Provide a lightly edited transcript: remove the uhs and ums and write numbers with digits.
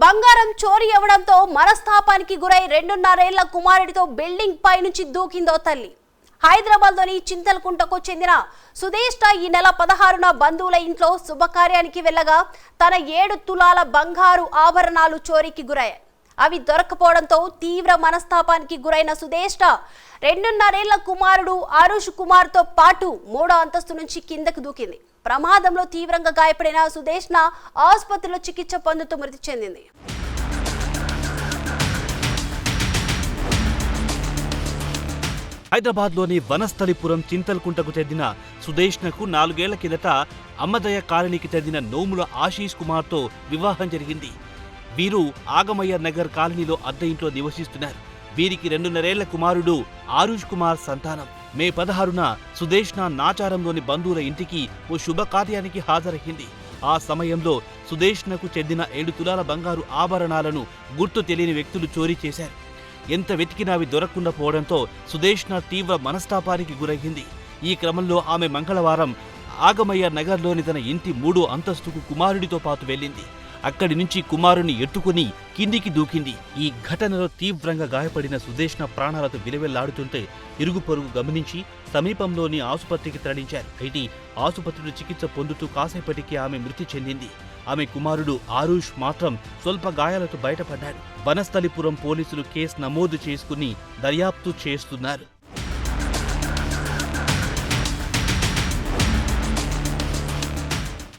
బంగారం చోరీ అవ్వడంతో మనస్తాపానికి గురై 2.5 ఏళ్ల కుమారుడితో బిల్డింగ్ పై నుంచి దూకిందో తల్లి. హైదరాబాద్లోని చింతలకుంటకు చెందిన సుదేష్ట ఈ నెల 16న బంధువుల ఇంట్లో శుభకార్యానికి వెళ్ళగా తన 7 తులాల బంగారు ఆభరణాలు చోరీకి గురయ్యాయి. అవి దొరకపోవడంతో తీవ్ర మనస్తాపానికి గురైన సుదేష్ట 2.5 ఏళ్ల కుమారుడు ఆరుష్ కుమార్తో పాటు 3వ అంతస్తు నుంచి కిందకు దూకింది. ప్రమాదంలో తీవ్రంగా గాయపడిన సుదేష్న ఆసుపత్రిలో చికిత్స పొందుతూ మృతి చెందింది. హైదరాబాద్లోని వనస్థలిపురం చింతలకుంటకు చెందిన సుదేష్నకు 4 ఏళ్ల కిందట అమ్మదయ కాలనీకి చెందిన నోముల ఆశీష్ కుమార్తో వివాహం జరిగింది. వీరు ఆగమయ్య నగర్ కాలనీలో అద్దె ఇంట్లో నివసిస్తున్నారు. వీరికి 2.5 ఏళ్ల కుమారుడు ఆరుష్ కుమార్ సంతానం. మే 16న సుదేష్న నాచారంలోని బంధువుల ఇంటికి ఓ శుభకార్యానికి హాజరయ్యింది. ఆ సమయంలో సుదేష్నకు చెందిన 7 తులాల బంగారు ఆభరణాలను గుర్తు తెలియని వ్యక్తులు చోరీ చేశారు. ఎంత వెతికినా అవి దొరకకుండా పోవడంతో సుదేష్న తీవ్ర మనస్తాపానికి గురయ్యింది. ఈ క్రమంలో ఆమె మంగళవారం ఆగమయ్య నగర్లోని తన ఇంటి 3వ అంతస్తుకు కుమారుడితో పాటు వెళ్ళింది. అక్కడి నుంచి కుమారుని ఎత్తుకుని కిందికి దూకింది. ఈ ఘటనలో తీవ్రంగా గాయపడిన సుదేష్న ప్రాణాలతో విలవెల్లాడుతుంటే ఇరుగు పొరుగు గమనించి సమీపంలోని ఆసుపత్రికి తరలించారు. అయితే ఆసుపత్రిలో చికిత్స పొందుతూ కాసేపటికి ఆమె మృతి చెందింది. ఆమె కుమారుడు ఆరుష్ మాత్రం స్వల్ప గాయాలతో బయటపడ్డాడు. వనస్థలిపురం పోలీసులు కేసు నమోదు చేసుకుని దర్యాప్తు చేస్తున్నారు.